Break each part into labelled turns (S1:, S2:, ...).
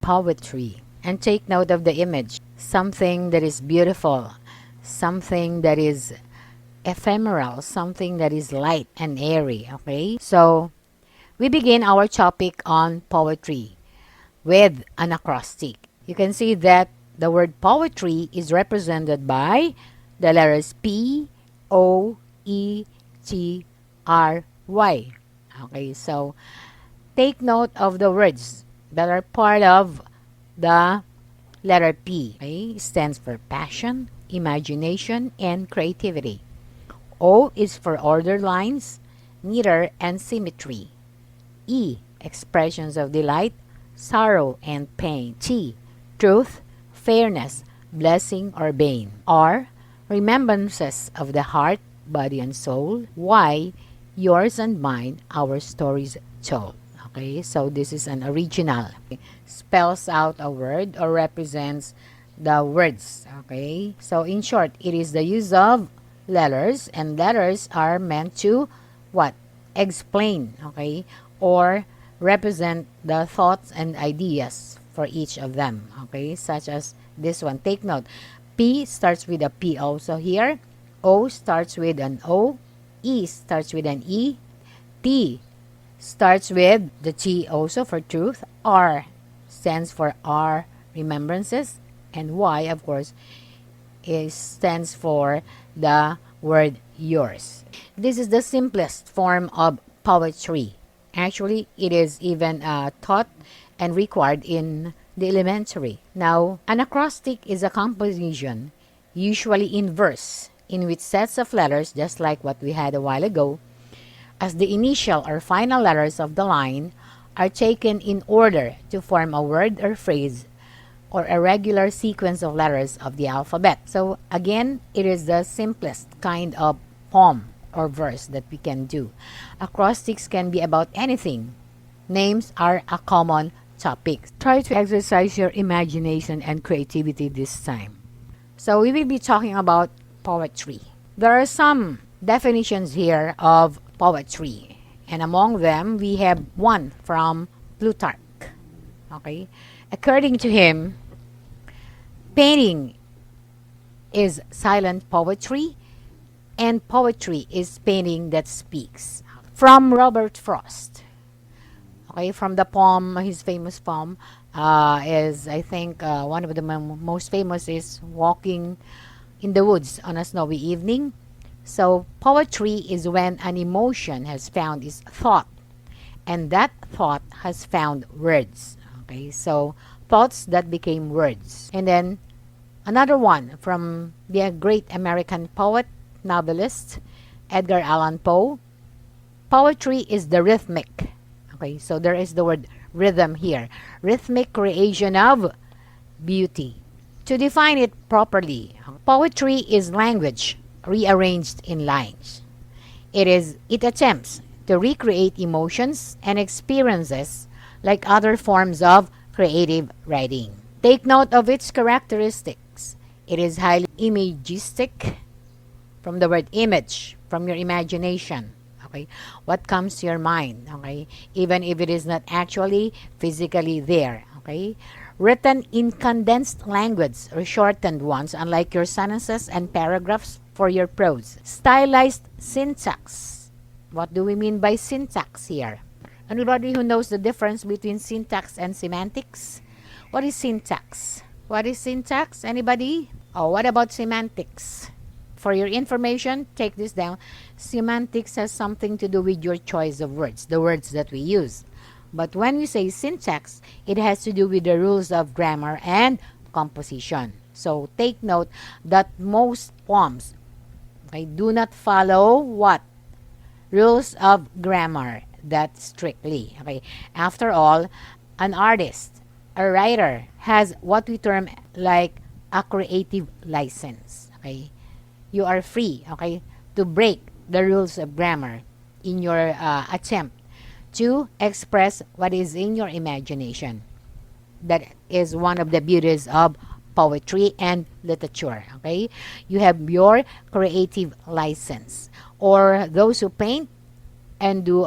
S1: poetry. And take note of the image. Something that is beautiful, something that is ephemeral, something that is light and airy. Okay? So, we begin our topic on poetry with an acrostic. You can see that the word poetry is represented by the letters P, O, E, T, R, Y. Okay, so take note of the words that are part of the letter P. Okay, stands for passion, imagination, and creativity. O is for order lines, meter, and symmetry. E, expressions of delight, sorrow, and pain. T, truth, fairness, blessing, or bane. R, remembrances of the heart, body, and soul. Y, yours and mine, our stories told. Okay, so this is an original. Spells out a word or represents the words. Okay, so in short, it is the use of letters, and letters are meant to what? Explain, okay, or represent the thoughts and ideas for each of them, okay, such as this one. Take note, P starts with a P also here, O starts with an O, E starts with an E, T starts with the T also for truth, R stands for R, remembrances, and Y, of course, stands for the word yours. This is the simplest form of poetry. Actually, it is even taught and required in the elementary. Now, an acrostic is a composition, usually in verse, in which sets of letters, just like what we had a while ago, as the initial or final letters of the line are taken in order to form a word or phrase or a regular sequence of letters of the alphabet. So again, it is the simplest kind of poem or verse that we can do. Acrostics can be about anything. Names are a common topic. Try to exercise your imagination and creativity this time. So we will be talking about poetry. There are some definitions here of poetry, and among them we have one from Plutarch. Okay, according to him, painting is silent poetry, and poetry is painting that speaks. From Robert Frost. Okay, from the poem, his famous poem is, I think, one of the most famous is Walking in the Woods on a Snowy Evening. So, poetry is when an emotion has found its thought, and that thought has found words. Okay, so thoughts that became words. And then another one from the great American poet, novelist, Edgar Allan Poe. Poetry is the rhythmic. Okay, so there is the word rhythm here. Rhythmic creation of beauty. To define it properly, poetry is language rearranged in lines. It attempts to recreate emotions and experiences like other forms of creative writing. Take note of its characteristics. It is highly imagistic, from the word image, from your imagination. Okay, what comes to your mind? Okay, even if it is not actually physically there. Okay, written in condensed language or shortened ones, unlike your sentences and paragraphs for your prose. Stylized syntax. What do we mean by syntax here? Anybody who knows the difference between syntax and semantics? What is syntax? What is syntax? Anybody? Oh, what about semantics? For your information, take this down. Semantics has something to do with your choice of words, the words that we use. But when we say syntax, it has to do with the rules of grammar and composition. So take note that most poems, okay, do not follow what? Rules of grammar that strictly. Okay. After all, an artist, a writer, has what we term like a creative license. Okay. You are free, okay, to break the rules of grammar in your attempt to express what is in your imagination. That is one of the beauties of poetry and literature. Okay, you have your creative license. Or those who paint and do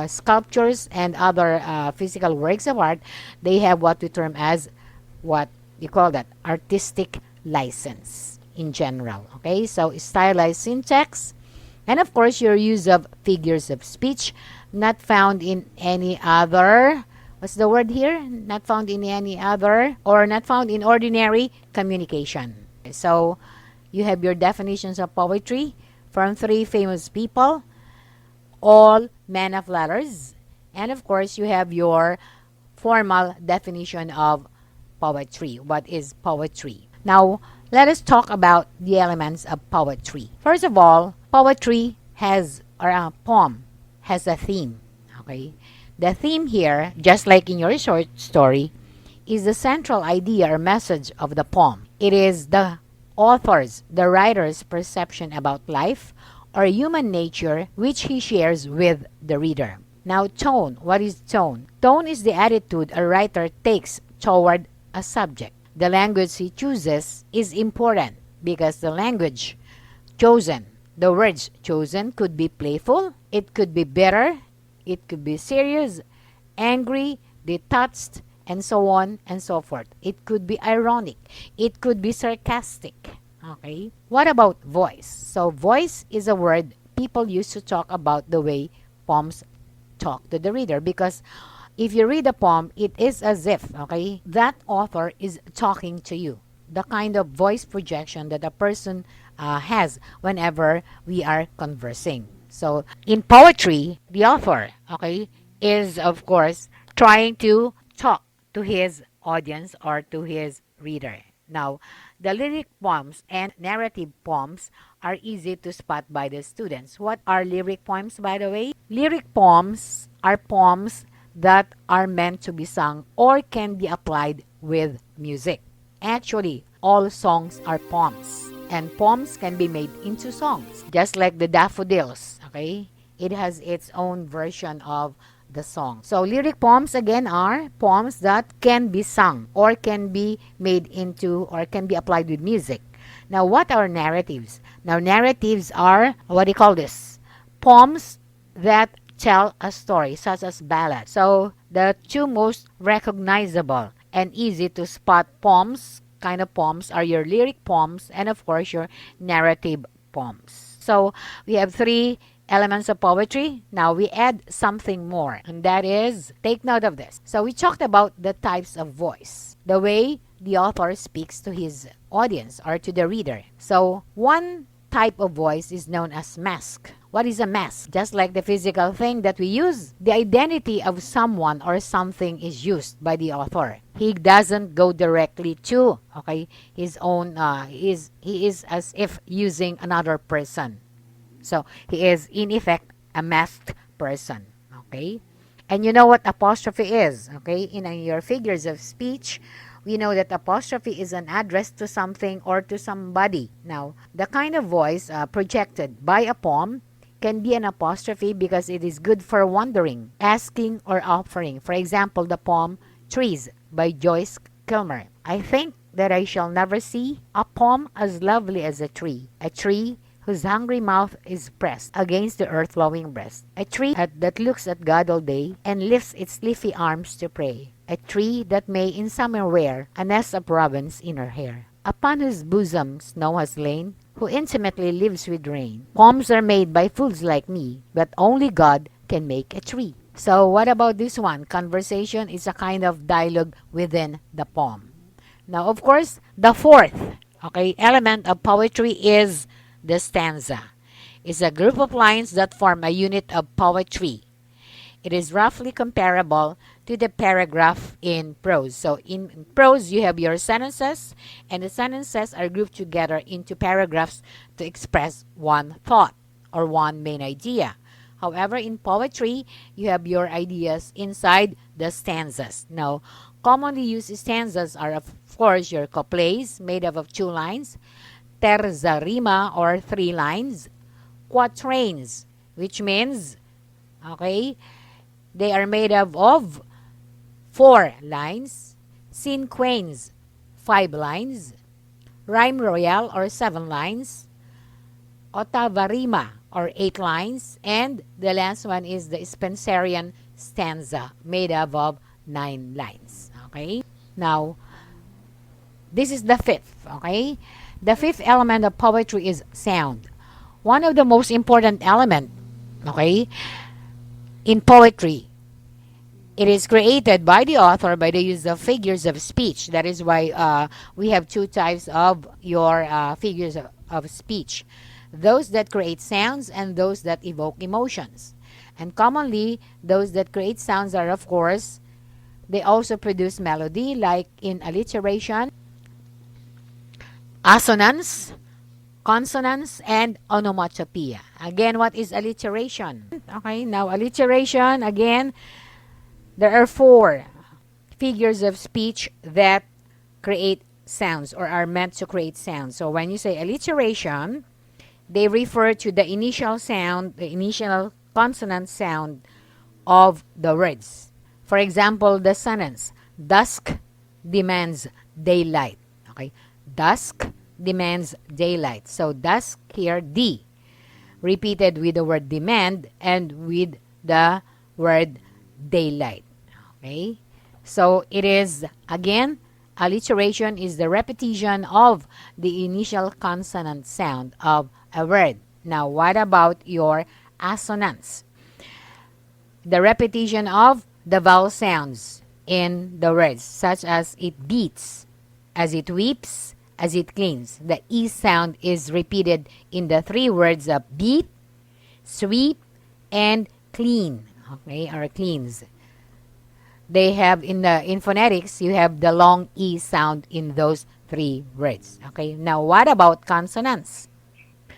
S1: sculptures and other physical works of art, they have what we term as what you call that artistic license in general. Okay, so stylized syntax, and of course your use of figures of speech, not found in any other, what's the word here? Not found in any other, or not found in ordinary communication. So you have your definitions of poetry from three famous people, all men of letters. And of course, you have your formal definition of poetry. What is poetry? Now, let us talk about the elements of poetry. First of all, poetry has, or a poem has a theme. Okay? The theme here, just like in your short story, is the central idea or message of the poem. It is the author's, the writer's perception about life or human nature which he shares with the reader. Now, tone. What is tone? Tone is the attitude a writer takes toward a subject. The language he chooses is important because the language chosen, the words chosen, could be playful, it could be bitter, it could be serious, angry, detached, and so on and so forth. It could be ironic. It could be sarcastic. Okay? What about voice? So voice is a word people use to talk about the way poems talk to the reader, because if you read a poem, it is as if, okay, that author is talking to you. The kind of voice projection that a person has whenever we are conversing. So in poetry, the author, okay, is of course trying to talk to his audience or to his reader. Now, the lyric poems and narrative poems are easy to spot by the students. What are lyric poems, by the way? Lyric poems are poems that are meant to be sung or can be applied with music. Actually, all songs are poems, and poems can be made into songs, just like the daffodils, okay? It has its own version of the song. So lyric poems again are poems that can be sung or can be made into or can be applied with music. Now, what are narratives? Now, narratives are, what do you call this? Poems that tell a story, such as ballads. So the two most recognizable and easy to spot poems, kind of poems, are your lyric poems and of course your narrative poems. So we have three elements of poetry. Now we add something more, and that is, take note of this. So we talked about the types of voice, the way the author speaks to his audience or to the reader. So one type of voice is known as mask. What is a mask? Just like the physical thing that we use, the identity of someone or something is used by the author. He doesn't go directly to, okay, his own, he is as if using another person. So he is in effect a masked person, okay? And you know what apostrophe is, okay? In your figures of speech, we know that apostrophe is an address to something or to somebody. Now, the kind of voice projected by a poem can be an apostrophe because it is good for wondering, asking, or offering. For example, the poem Trees by Joyce Kilmer. I think that I shall never see a poem as lovely as a tree whose hungry mouth is pressed against the earth-flowing breast, a tree that looks at God all day and lifts its leafy arms to pray, a tree that may in summer wear a nest of robins in her hair, upon whose bosom snow has lain, who intimately lives with rain. Poems are made by fools like me, but only God can make a tree. So what about this one? Conversation is a kind of dialogue within the poem. Now, of course, the fourth, okay, element of poetry is the stanza. It's a group of lines that form a unit of poetry. It is roughly comparable to the paragraph in prose. So in prose, you have your sentences, and the sentences are grouped together into paragraphs to express one thought or one main idea. However, in poetry, you have your ideas inside the stanzas. Now, commonly used stanzas are, of course, your couplets made up of 2 lines, terza rima or 3 lines, quatrains, which means, okay, they are made up of 4 lines, cinquains, 5 lines, rime royale or 7 lines, ottava rima or 8 lines. And the last one is the Spencerian stanza, made up of 9 lines. Okay? Now, this is the fifth. Okay? The fifth element of poetry is sound. One of the most important element, okay, in poetry. It is created by the author by the use of figures of speech. That is why we have two types of your figures of speech. Those that create sounds and those that evoke emotions. And commonly, those that create sounds are, of course, they also produce melody, like in alliteration, assonance, consonance, and onomatopoeia. Again, what is alliteration? Okay, now alliteration, again, there are 4 figures of speech that create sounds or are meant to create sounds. So when you say alliteration, they refer to the initial sound, the initial consonant sound of the words. For example, the sentence, dusk demands daylight. Okay, dusk demands daylight. So dusk here, D, repeated with the word demand and with the word daylight. Okay, so it is, again, alliteration is the repetition of the initial consonant sound of a word. Now, what about your assonance? The repetition of the vowel sounds in the words, such as it beats, as it weeps, as it cleans. The E sound is repeated in the 3 words of beat, sweep, and clean. Okay, or cleans. They have in phonetics, you have the long E sound in those 3 words. Okay, now what about consonants?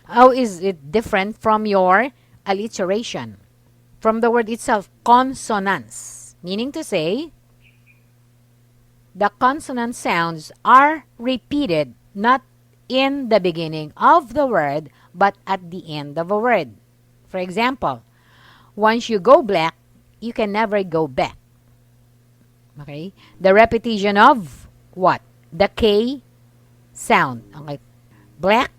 S1: How is it different from your alliteration? From the word itself, consonants, meaning to say, the consonant sounds are repeated not in the beginning of the word, but at the end of a word. For example, once you go black, you can never go back. Okay? The repetition of what? The K sound. Okay? Black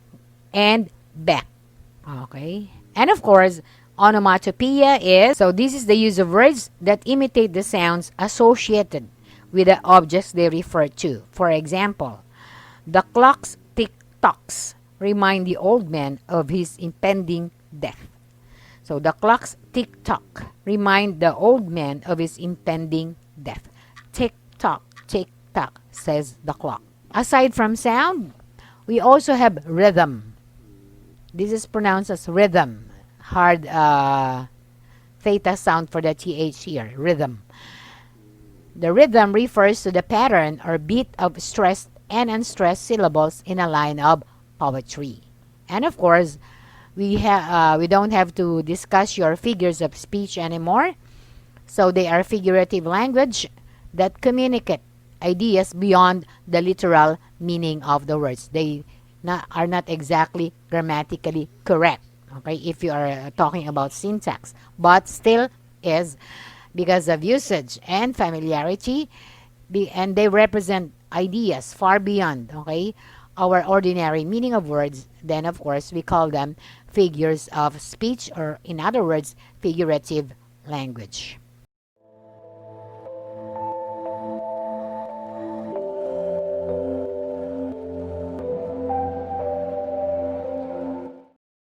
S1: and back. Okay? And of course, onomatopoeia is, so this is the use of words that imitate the sounds associated with the objects they refer to. For example, the clock's tick-tocks remind the old man of his impending death. So the clock's tick-tock remind the old man of his impending death. Tick-tock, tick-tock, says the clock. Aside from sound, we also have rhythm. This is pronounced as rhythm. Hard theta sound for the TH here, rhythm. The rhythm refers to the pattern or beat of stressed and unstressed syllables in a line of poetry. And of course, we don't have to discuss your figures of speech anymore. So they are figurative language that communicate ideas beyond the literal meaning of the words. They are not exactly grammatically correct, okay, if you are talking about syntax, but still is because of usage and familiarity, and they represent ideas far beyond, okay, our ordinary meaning of words. Then of course we call them figures of speech, or in other words, figurative language.